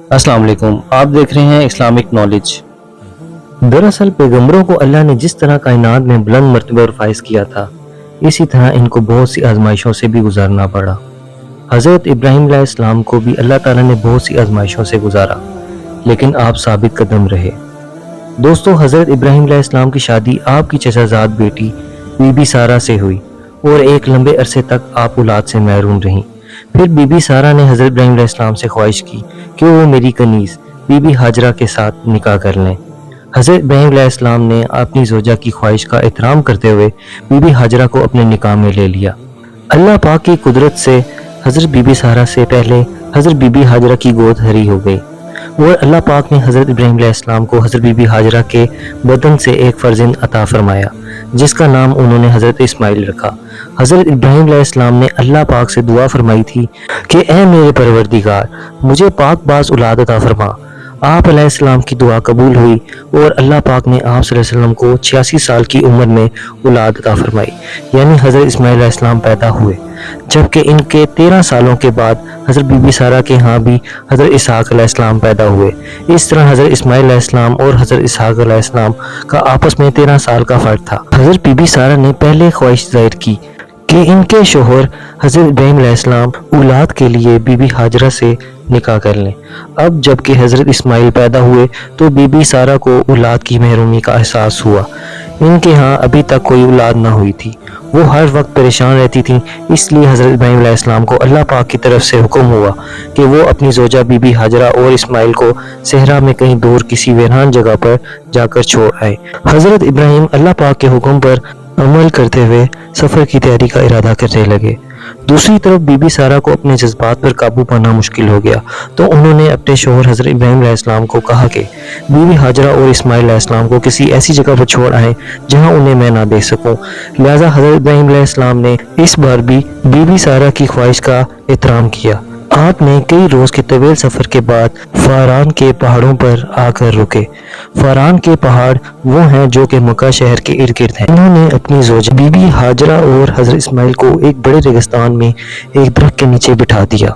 السلام علیکم، آپ دیکھ رہے ہیں اسلامک نالج۔ دراصل پیغمبروں کو اللہ نے جس طرح کائنات میں بلند مرتبہ اور فائز کیا تھا، اسی طرح ان کو بہت سی آزمائشوں سے بھی گزرنا پڑا۔ حضرت ابراہیم علیہ السلام کو بھی اللہ تعالیٰ نے بہت سی آزمائشوں سے گزارا، لیکن آپ ثابت قدم رہے۔ دوستو، حضرت ابراہیم علیہ السلام کی شادی آپ کی چچا زاد بیٹی بی بی سارہ سے ہوئی اور ایک لمبے عرصے تک آپ اولاد سے محروم رہیں۔ پھر بی بی سارہ نے حضرت ابراہیم علیہ السلام سے خواہش کی کہ وہ میری کنیز بی بی ہاجرہ کے ساتھ نکاح کر لیں۔ حضرت ابراہیم علیہ السلام نے اپنی زوجہ کی خواہش کا احترام کرتے ہوئے بی بی ہاجرہ کو اپنے نکاح میں لے لیا۔ اللہ پاک کی قدرت سے حضرت بی بی سارہ سے پہلے حضرت بی بی ہاجرہ کی گود ہری ہو گئی اور اللہ پاک نے حضرت ابراہیم علیہ السلام کو حضرت بی بی ہاجرہ کے بدن سے ایک فرزند عطا فرمایا، جس کا نام انہوں نے حضرت اسماعیل رکھا۔ حضرت ابراہیم علیہ السلام نے اللہ پاک سے دعا فرمائی تھی کہ اے میرے پروردگار، مجھے پاک باز اولاد عطا فرما۔ آپ علیہ السلام کی دعا قبول ہوئی اور اللہ پاک نے آپ صلی اللہ علیہ وسلم کو 86 سال کی عمر میں اولاد عطا فرمائی، یعنی حضرت اسماعیل علیہ السلام پیدا ہوئے، جبکہ ان کے 13 سالوں کے بعد حضرت بی بی سارہ کے ہاں بھی حضرت اسحاق علیہ السلام پیدا ہوئے۔ اس طرح حضرت اسماعیل علیہ السلام اور حضرت اسحاق علیہ السلام کا آپس میں 13 سال کا فرق تھا۔ حضرت بی بی سارہ نے پہلے خواہش ظاہر کی کہ ان کے شوہر حضرت ابراہیم علیہ السلام اولاد کے لیے بی بی ہاجرہ سے نکاح کر لیں۔ اب جب کہ حضرت اسماعیل پیدا ہوئے تو بی بی سارہ کو اولاد کی محرومی کا احساس ہوا۔ ان کے ہاں ابھی تک کوئی اولاد نہ ہوئی تھی، وہ ہر وقت پریشان رہتی تھیں، اس لیے حضرت ابراہیم علیہ السلام کو اللہ پاک کی طرف سے حکم ہوا کہ وہ اپنی زوجہ بی بی ہاجرہ اور اسماعیل کو صحرا میں کہیں دور کسی ویران جگہ پر جا کر چھوڑ آئے۔ حضرت ابراہیم اللہ پاک کے حکم پر عمل کرتے ہوئے سفر کی تیاری کا ارادہ کرنے لگے۔ دوسری طرف بی بی سارہ کو اپنے جذبات پر قابو پانا مشکل ہو گیا، تو انہوں نے اپنے شوہر حضرت ابراہیم علیہ السلام کو کہا کہ بی بی ہاجرہ اور اسماعیل علیہ السلام کو کسی ایسی جگہ پر چھوڑ آئیں جہاں انہیں میں نہ دیکھ سکوں۔ لہٰذا حضرت ابراہیم علیہ السلام نے اس بار بھی بی بی سارہ کی خواہش کا احترام کیا۔ آپ نے کئی روز کے طویل سفر کے بعد فاران کے پہاڑوں پر آ کر رکے۔ فاران کے پہاڑ وہ ہیں جو کہ مکہ شہر کے ارد گرد ہیں۔ انہوں نے اپنی زوجہ بی بی ہاجرہ اور حضرت اسماعیل کو ایک بڑے ریگستان میں ایک درخت کے نیچے بٹھا دیا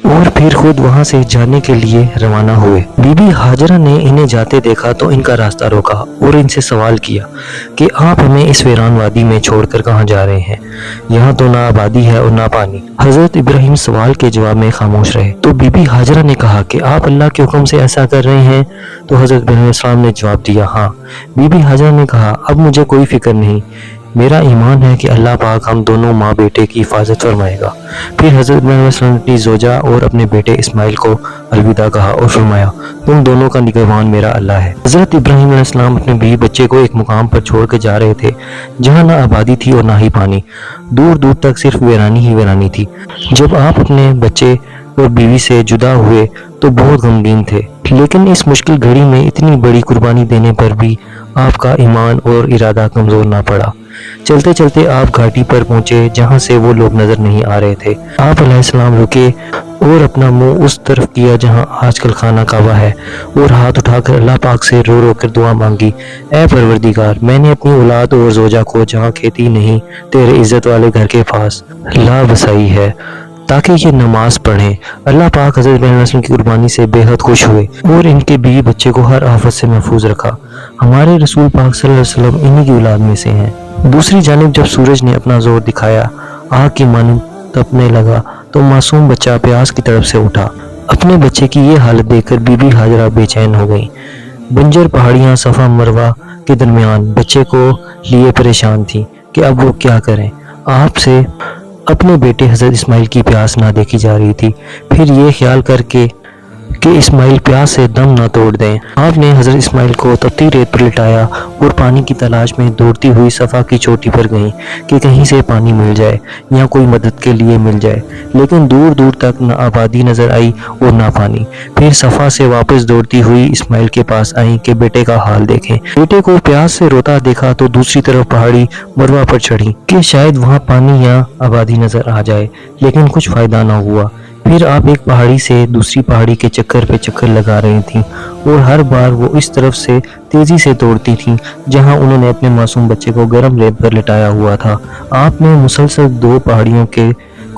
اور پھر خود وہاں سے جانے کے لیے روانہ ہوئے۔ بی بی ہاجرہ نے انہیں جاتے دیکھا تو ان کا راستہ روکا اور ان سے سوال کیا کہ آپ ہمیں اس ویران وادی میں چھوڑ کر کہاں جا رہے ہیں؟ یہاں تو نہ آبادی ہے اور نہ پانی۔ حضرت ابراہیم سوال کے جواب میں خاموش رہے تو بی بی ہاجرہ نے کہا کہ آپ اللہ کے حکم سے ایسا کر رہے ہیں؟ تو حضرت ابراہیم علیہ السلام نے جواب دیا ہاں۔ بی بی ہاجرہ نے کہا اب مجھے کوئی فکر نہیں، میرا ایمان ہے کہ اللہ پاک ہم دونوں ماں بیٹے کی حفاظت فرمائے گا۔ پھر حضرت ابراہیم علیہ السلام نے اپنی زوجہ اور اپنے بیٹے اسماعیل کو الوداع کہا اور فرمایا تم دونوں کا نگہبان میرا اللہ ہے۔ حضرت ابراہیم علیہ السلام اپنے بیوی بچے کو ایک مقام پر چھوڑ کر جا رہے تھے جہاں نہ آبادی تھی اور نہ ہی پانی، دور دور تک صرف ویرانی ہی ویرانی تھی۔ جب آپ اپنے بچے اور بیوی سے جدا ہوئے تو بہت غمگین تھے، لیکن اس مشکل گھڑی میں اتنی بڑی قربانی دینے پر بھی آپ کا ایمان اور ارادہ کمزور نہ پڑا۔ چلتے چلتے آپ گھاٹی پر پہنچے جہاں سے وہ لوگ نظر نہیں آ رہے تھے۔ آپ علیہ السلام رکے اور اپنا منہ اس طرف کیا جہاں آج کل خانہ کعبہ ہے اور ہاتھ اٹھا کر اللہ پاک سے رو رو کر دعا مانگی، اے پروردگار، میں نے اپنی اولاد اور زوجہ کو جہاں کھیتی نہیں تیرے عزت والے گھر کے پاس لا بسائی ہے تاکہ یہ نماز پڑھیں۔ اللہ پاک حضرت ابراہیم علیہ السلام کی قربانی سے بے حد خوش ہوئے اور ان کے بیوی بچے کو ہر آفت سے محفوظ رکھا۔ ہمارے رسول پاک صلی اللہ علیہ وسلم انہی کی اولاد میں سے ہیں۔ دوسری جانب جب سورج نے اپنا زور دکھایا، آگ کی مانند تپنے لگا تو معصوم بچہ پیاس کی طرف سے اٹھا۔ اپنے بچے کی یہ حالت دیکھ کر بی بی ہاجرہ بے چین ہو گئیں۔ بنجر پہاڑیاں صفا مروہ کے درمیان بچے کو لیے پریشان تھیں کہ اب وہ کیا کریں۔ آپ سے اپنے بیٹے حضرت اسماعیل کی پیاس نہ دیکھی جا رہی تھی۔ پھر یہ خیال کر کے کہ اسماعیل پیاس سے دم نہ توڑ دیں، آپ نے حضرت اسماعیل کو تپتی ریت پر لٹایا اور پانی کی تلاش میں دوڑتی ہوئی صفا کی چوٹی پر گئیں کہ کہیں سے پانی مل جائے یا کوئی مدد کے لیے مل جائے، لیکن دور دور تک نہ آبادی نظر آئی اور نہ پانی۔ پھر صفا سے واپس دوڑتی ہوئی اسماعیل کے پاس آئیں کہ بیٹے کا حال دیکھیں۔ بیٹے کو پیاس سے روتا دیکھا تو دوسری طرف پہاڑی مروہ پر چڑھی کہ شاید وہاں پانی یا آبادی نظر آ جائے، لیکن کچھ فائدہ نہ ہوا۔ پھر آپ ایک پہاڑی سے دوسری پہاڑی کے چکر پہ چکر لگا رہی تھیں اور ہر بار وہ اس طرف سے تیزی سے دوڑتی تھیں جہاں انہوں نے اپنے معصوم بچے کو گرم ریت پر لٹایا ہوا تھا۔ آپ نے مسلسل 2 پہاڑیوں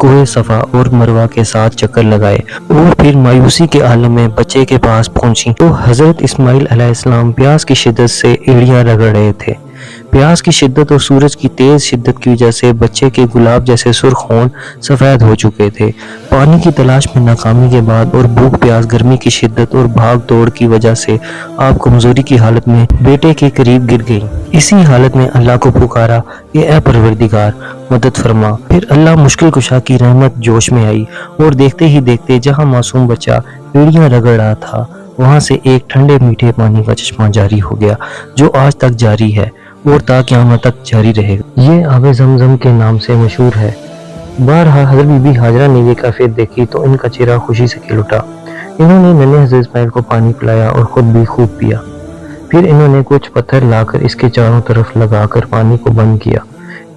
कोहे सफा और मरवा के साथ चक्कर लगाए और फिर मायूसी के आलम में बच्चे के पास पहुंची तो हजरत इस्माइल अलैहिस्सलाम प्यास की शिद्दत से एड़ियां रगड़ रहे थे। प्यास की शिद्दत और सूरज की तेज शिद्दत की वजह से बच्चे के गुलाब जैसे सुर्ख होंठ सफेद हो चुके थे। पानी की तलाश में नाकामी के बाद और भूख प्यास गर्मी की शिद्दत और भाग दौड़ की वजह से आप कमजोरी की हालत में बेटे के करीब गिर गईं। इसी हालत में अल्लाह को पुकारा कि ऐ परवरदिगार मदद फरमा। फिर अल्लाह मुश्किल कुशा की रहमत जोश में आई और देखते ही देखते जहां मासूम बच्चा एड़ियां रगड़ रहा था वहां से एक ठंडे मीठे पानी का चश्मा जारी हो गया जो आज तक जारी है और ता क़यामत तक जारी रहेगा। ये आबे ज़मज़म के नाम से मशहूर है। बहरहाल हज़रत बीबी हाजरा ने ये कैफियत देखी तो इनका चेहरा खुशी से खिल उठा। इन्होंने नन्हे हज़रत इस्माइल को पानी पिलाया और खुद भी खूब पिया। फिर इन्होंने कुछ पत्थर लाकर इसके चारों तरफ लगाकर पानी को बंद किया।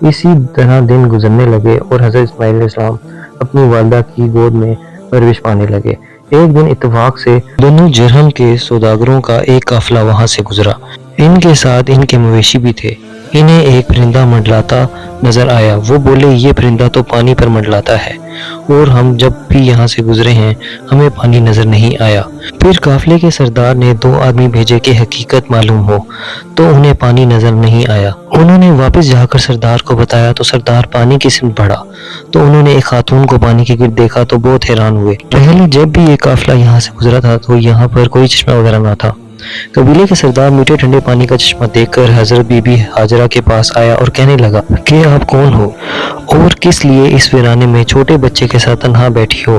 इसी तरह दिन गुजरने लगे और हज़रत इस्माइल अलैहिस्सलाम अपनी वालिदा की गोद में परवरिश पाने लगे। एक दिन इत्तेफाक से दोनों जरहम के सौदागरों का एक काफिला वहां से गुजरा। इनके साथ इनके मवेशी भी थे। इन्हें एक परिंदा मंडलाता नजर आया। वो बोले, ये परिंदा तो पानी पर मंडलाता है और हम जब भी यहाँ से गुजरे हैं हमें पानी नजर नहीं आया। फिर काफिले के सरदार ने 2 आदमी भेजे कि हकीकत मालूम हो तो उन्हें पानी नजर नहीं आया। उन्होंने वापस जाकर सरदार को बताया तो सरदार पानी की सिमत बढ़ा तो उन्होंने एक खातून को पानी के गिर्द देखा तो बहुत हैरान हुए। पहले जब भी ये काफिला यहाँ से गुजरा था तो यहाँ पर कोई चश्मा वगैरह ना था। कबीले के सरदार मीठे ठंडे पानी का चश्मा देखकर हजरत बीबी हाजरा के पास आया और कहने लगा कि आप कौन हो और किस लिए इस वीराने में छोटे बच्चे के साथ तन्हा बैठी हो।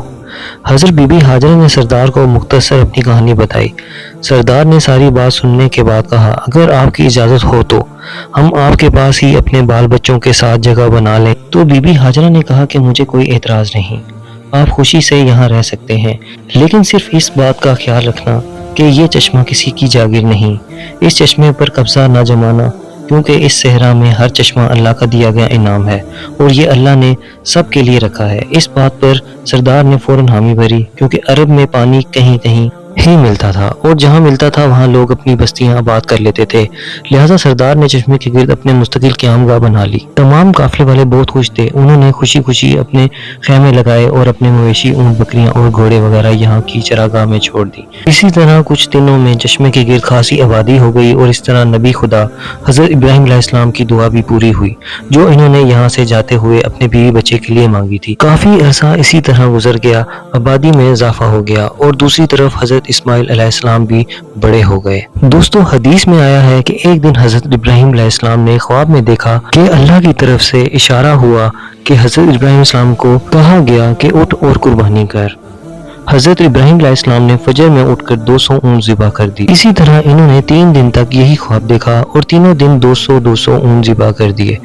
हजरत बीबी हाजरा ने सरदार को मुख्तसर अपनी कहानी बताई। सरदार ने सारी बात सुनने के बाद कहा, अगर आपकी इजाज़त हो तो हम आपके पास ही अपने बाल बच्चों के साथ जगह बना लें। तो बीबी हाजरा ने कहा कि मुझे कोई एतराज़ नहीं, आप खुशी से यहाँ रह सकते हैं, लेकिन सिर्फ इस बात का ख्याल रखना कि ये चश्मा किसी की जागीर नहीं। इस चश्मे पर कब्जा ना जमाना क्योंकि इस सहरा में हर चश्मा अल्लाह का दिया गया इनाम है और ये अल्लाह ने सब के लिए रखा है। इस बात पर सरदार ने फौरन हामी भरी क्योंकि अरब में पानी कहीं कहीं ही मिलता था और जहाँ मिलता था वहाँ लोग अपनी बस्तियाँ आबाद कर लेते थे। लिहाजा सरदार ने चश्मे के गिर्द अपने मुस्तकिल क़यामगाह बना ली। तमाम काफिले वाले बहुत खुश थे। उन्होंने खुशी खुशी अपने खैमे लगाए और अपने मवेशी, ऊँट, बकरियाँ और घोड़े वगैरह यहाँ की चरागाह में छोड़ दी। इसी तरह कुछ दिनों में चश्मे के गिर्द खासी आबादी हो गई और इस तरह नबी खुदा हज़रत इब्राहीम अलैहिस्सलाम की दुआ भी पूरी हुई जो इन्होंने यहाँ से जाते हुए अपने बीवी बच्चे के लिए मांगी थी। काफ़ी अरसा इसी तरह गुजर गया, आबादी में इजाफा हो गया और दूसरी तरफ हज़रत इस्माइल अलैहिस्सलाम भी बड़े हो गए। दोस्तों, हदीस में आया है कि एक दिन हज़रत इब्राहीम अलैहिस्सलाम ने ख्वाब में देखा कि अल्लाह की तरफ से इशारा हुआ कि हज़रत इब्राहीम अलैहिस्सलाम को कहा गया कि उठ और कुर्बानी कर। हज़रत इब्राहीम अलैहिस्सलाम ने फजर में उठकर 200 ऊँट ज़िबा कर दी। इसी तरह इन्होंने 3 दिन तक यही ख्वाब देखा और तीनों दिन 200 ऊँट ज़िबा कर दिए।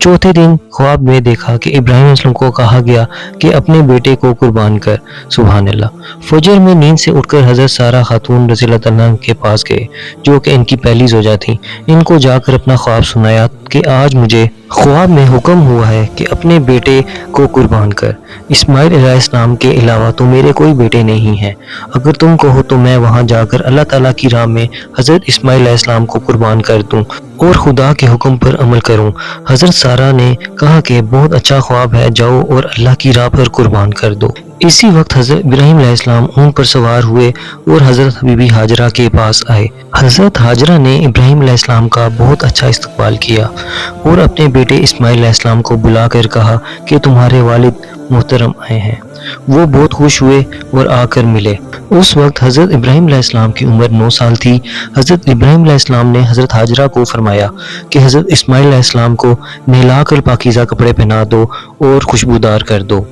चौथे दिन ख्वाब में देखा कि इब्राहीम अलैहिस्सलाम को कहा गया कि अपने बेटे को कुर्बान कर। सुभान अल्लाह। फजर में नींद से उठकर हज़रत सारा खातून रज़ियल्लाहु अन्हा के पास गए जो कि इनकी पहली ज़ौजा थी। इनको जाकर अपना ख्वाब सुनाया कि आज मुझे ख्वाब में हुक्म हुआ है कि अपने बेटे को कुर्बान कर। इस्माइल अलैहिस्सलाम के अलावा तो मेरे कोई बेटे नहीं हैं। अगर तुम कहो तो मैं वहां जाकर अल्लाह ताला की राह में हज़रत इस्माइल अलैहिस्सलाम को कुर्बान कर दूं और खुदा के हुक्म पर अमल करूं। हज़रत सारा ने कहा कि बहुत अच्छा ख्वाब है, जाओ और अल्लाह की राह पर कुर्बान कर दो। इसी वक्त हज़रत इब्राहीम अलैहिस्सलाम ऊँट पर सवार हुए और हज़रत बीबी हाजरा के पास आए। हज़रत हाजरा ने इब्राहीम अलैहिस्सलाम का बहुत अच्छा इस्तकबाल किया और अपने बेटे इस्माइल अलैहिस्सलाम को बुलाकर कहा कि तुम्हारे वालिद मोहतरम आए हैं। वो बहुत खुश हुए और आकर मिले। उस वक्त हज़रत इब्राहीम अलैहिस्सलाम की उम्र 9 साल थी। हज़रत इब्राहीम अलैहिस्सलाम ने हज़रत हाजरा को फरमाया कि हज़रत इस्माइल अलैहिस्सलाम को नहलाकर पाकीज़ा कपड़े पहना दो और खुशबूदार कर दो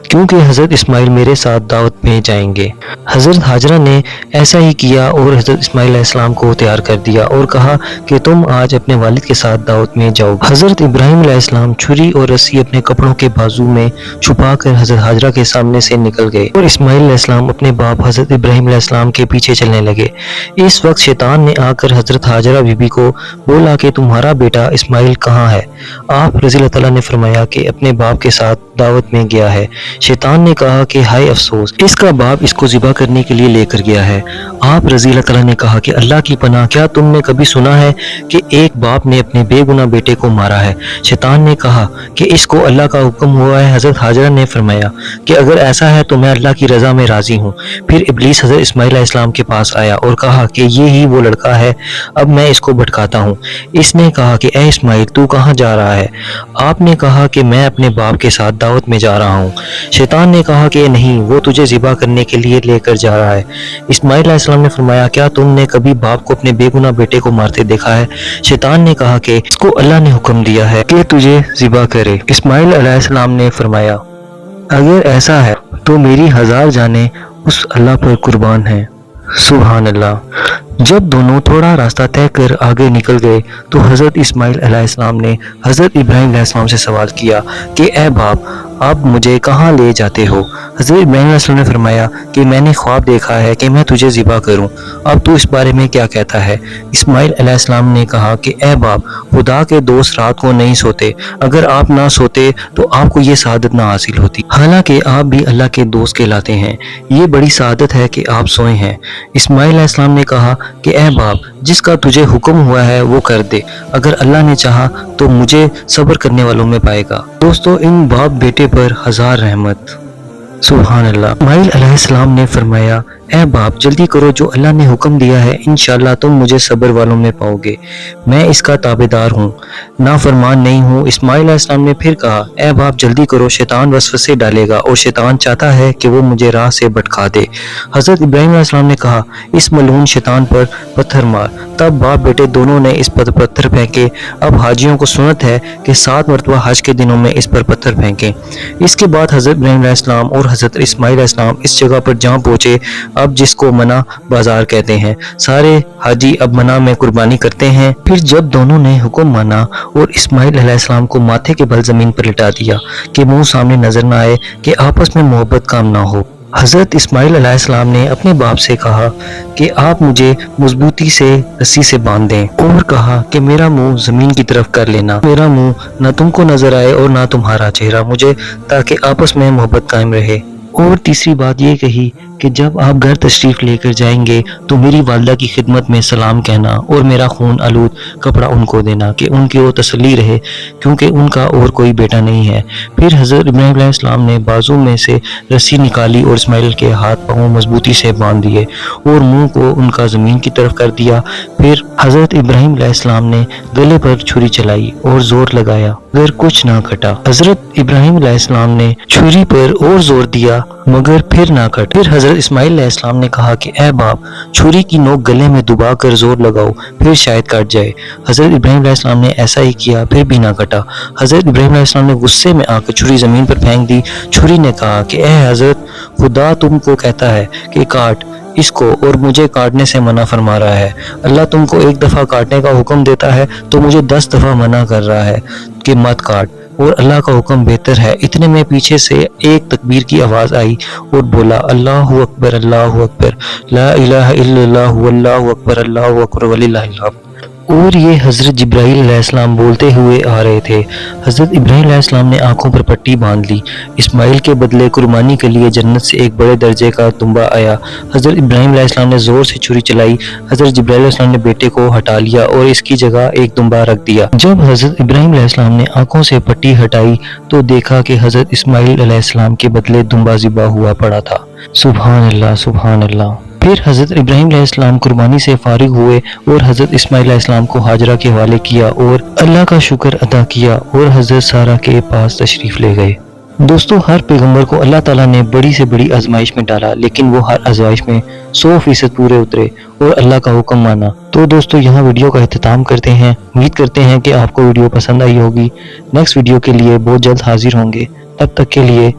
क्योंकि हज़रत इस्माइल मेरे साथ दावत में जाएंगे। हज़रत हाजरा ने ऐसा ही किया और हज़रत इस्माइल अलैहिस्सलाम को तैयार कर दिया और कहा कि तुम आज अपने वालिद के साथ दावत में जाओ। हज़रत इब्राहीम अलैहिस्सलाम छुरी और रस्सी अपने कपड़ों के बाजू में छुपाकर हज़रत हाजरा के सामने से निकल गए और इस्माइल अलैहिस्सलाम अपने बाप हज़रत इब्राहीम अलैहिस्सलाम के पीछे चलने लगे। इस वक्त शैतान ने आकर हज़रत हाजरा बीबी को बोला कि तुम्हारा बेटा इस्माइल कहाँ है। आप रज़ियल्लाहु अन्हा ने फरमाया कि अपने बाप के साथ दावत में गया है। है। शैतान ने कहा कि हाय अफसोस, इसका बाप इसको ज़िबा करने के लिए लेकर गया है। आप रज़ी अल्लाह तआला ने कहा कि अल्लाह की पनाह, क्या तुमने कभी सुना है कि एक बाप ने अपने बेगुनाह बेटे को मारा है? शैतान ने कहा कि इसको अल्लाह का हुक्म हुआ है। हज़रत हाजरा ने फरमाया कि अगर ऐसा है तो मैं अल्लाह की रज़ा में राज़ी हूँ। फिर इब्लीस हज़रत इस्माइल अलैहिस्सलाम के पास आया और कहा कि ये ही वो लड़का है, अब मैं इसको भटकाता हूँ। इसने कहा कि ए इस्माइल, तू कहाँ जा रहा है? आपने कहा कि मैं अपने बाप के साथ दावत में जा रहा हूँ। शैतान ने कहा कि नहीं, वो तुझे ज़िबा करने के लिए लेकर जा रहा है। इस्माइल अलैहिस्सलाम ने फरमाया, क्या तुमने कभी बाप को अपने बेगुनाह बेटे को मारते देखा है? शैतान ने कहा कि इसको अल्लाह ने हुक्म दिया है कि तुझे ज़िबा करे। इस्माइल अलैहिस्सलाम ने फरमाया, अगर ऐसा है तो मेरी 1000 जानें उस अल्लाह पर कुर्बान हैं। सुभान अल्लाह। जब दोनों थोड़ा रास्ता तय कर आगे निकल गए तो हज़रत इस्माइल अलैहिस्सलाम ने हज़रत इब्राहीम अलैहिस्सलाम से सवाल किया कि ए बाप, आप मुझे कहाँ ले जाते हो? हज़रत इब्राहीम अलैहिस्सलाम ने फरमाया कि मैंने ख्वाब देखा है कि मैं तुझे ज़िबा करूं। अब तू इस बारे में क्या कहता है? इस्माइल अलैहिस्सलाम ने कहा कि ए बाप, खुदा के दोस्त रात को नहीं सोते। अगर आप ना सोते तो आपको ये सआदत ना हासिल होती। हालांकि आप भी अल्लाह के दोस्त कहलाते हैं। ये बड़ी सआदत है कि आप सोए हैं। इस्माइल अलैहिस्सलाम ने कहा कि ए बाप, जिसका तुझे हुक्म हुआ है वो कर दे। अगर अल्लाह ने चाहा तो मुझे सब्र करने वालों में पाएगा। दोस्तों, इन बाप बेटे पर 1000 रहमत। सुभान अल्लाह। इस्माइल अलैहिस्सलाम ने फरमाया, ए बाप, जल्दी करो, जो अल्लाह ने हुक्म दिया है इंशाअल्लाह तुम मुझे सब्र वालों में पाओगे। मैं इसका ताबेदार हूँ, नाफरमान नहीं हूँ। इस्माइल अलैहिस्सलाम ने फिर कहा, ए बाप, जल्दी करो, शैतान वसवसे डालेगा और शैतान चाहता है कि वो मुझे राह से भटका दे। हज़रत इब्राहीम अलैहिस्सलाम ने कहा, इस मलून शैतान पर पत्थर मार। तब बाप बेटे दोनों ने इस पर पत्थर फेंके। अब हाजियों को सुन्नत है कि 7 मरतबा हज के दिनों में इस पर पत्थर फेंकें। इसके बाद हज़रत इब्राहीम अलैहिस्सलाम और हज़रत इस्माइल अलैहिस्सलाम इस जगह पर जा पहुँचे अब जिसको मना बाजार कहते हैं। सारे हाजी अब मना में कुर्बानी करते हैं। फिर जब दोनों ने हुक्म माना और इस्माइल अलैहिस्सलाम को माथे के बल जमीन पर लिटा दिया कि मुंह सामने नजर न आए, कि आपस में मोहब्बत काम ना हो, हज़रत इस्माइल अलैहिस्सलाम ने अपने बाप से कहा कि आप मुझे मजबूती से रस्सी से बांध दें और कहा कि मेरा मुंह जमीन की तरफ कर लेना, मेरा मुंह ना तुमको नजर आए और ना तुम्हारा चेहरा मुझे, ताकि आपस में मोहब्बत कायम रहे। और तीसरी बात ये कही कि जब आप घर तशरीफ लेकर जाएंगे तो मेरी वालदा की खिदमत में सलाम कहना और मेरा खून आलूद कपड़ा उनको देना कि उनकी वो तसल्ली रहे, क्योंकि उनका और कोई बेटा नहीं है। फिर हज़रत इब्राहीम अलैहिस्सलाम ने बाजू में से रस्सी निकाली और इस्माइल के हाथ पांव मजबूती से बांध दिए और मुंह को उनका ज़मीन की तरफ कर दिया। फिर हज़रत इब्राहीम अलैहिस्सलाम ने गले पर छुरी चलाई और जोर लगाया, मगर कुछ ना कटा। हज़रत इब्राहीम अलैहिस्सलाम ने छुरी पर और जोर दिया मगर फिर ना कट। फिर हज़रत इस्माइल अलैहिस्सलाम ने कहा कि ए बाप, छुरी की नोक गले में दबा कर जोर लगाओ, फिर शायद कट जाए। हज़रत इब्राहीम अलैहिस्सलाम ने ऐसा ही किया, फिर भी ना कटा। हज़रत इब्राहीम अलैहिस्सलाम ने गुस्से में आकर छुरी ज़मीन पर फेंक दी। छुरी ने कहा कि ए हज़रत, खुदा तुमको कहता है कि काट इसको और मुझे काटने से मना फरमा रहा है। अल्लाह तुमको एक दफ़ा काटने का हुक्म देता है तो मुझे 10 दफ़ा मना कर रहा है कि मत काट, और अल्लाह का हुक्म बेहतर है। इतने में पीछे से एक तकबीर की आवाज़ आई और बोला, अल्लाहु अकबर, अल्लाहु अकबर, ला इलाहा इल्लल्लाह, वल्लाहु अकबर, अल्लाहु अकबर, वलिल्लाहिल हम्द। और ये हज़रत जिब्राईल अलैहिस्सलाम बोलते हुए आ रहे थे। हज़रत इब्राहीम अलैहिस्सलाम ने आंखों पर पट्टी बांध ली। इस्माइल के बदले कुर्बानी के लिए जन्नत से एक बड़े दर्जे का दुम्बा आया। हज़रत इब्राहीम अलैहिस्सलाम ने ज़ोर से छुरी चलाई। हज़रत जिब्राईल अलैहिस्सलाम ने बेटे को हटा लिया और इसकी जगह एक दुम्बा रख दिया। जब हज़रत इब्राहीम अलैहिस्सलाम ने आंखों से पट्टी हटाई तो देखा कि हज़रत इस्माइल अलैहिस्सलाम के बदले दुम्बा ज़िबा हुआ पड़ा था। सुभान अल्लाह, सुभान अल्लाह। फिर हज़रत इब्राहीम अलैहिस्सलाम कुर्बानी से फारिग हुए और हज़रत इस्माइल अलैहिस्सलाम को हाजरा के हवाले किया और अल्लाह का शुक्र अदा किया और हज़रत सारा के पास तशरीफ़ ले गए। दोस्तों, हर पैगंबर को अल्लाह ताला ने बड़ी से बड़ी आजमाइश में डाला, लेकिन वो हर आजमाइश में 100% पूरे उतरे और अल्लाह का हुक्म माना। तो दोस्तों, यहाँ वीडियो का इख्तिताम करते हैं। उम्मीद करते हैं कि आपको वीडियो पसंद आई होगी। नेक्स्ट वीडियो के लिए बहुत जल्द हाजिर होंगे। तब तक के लिए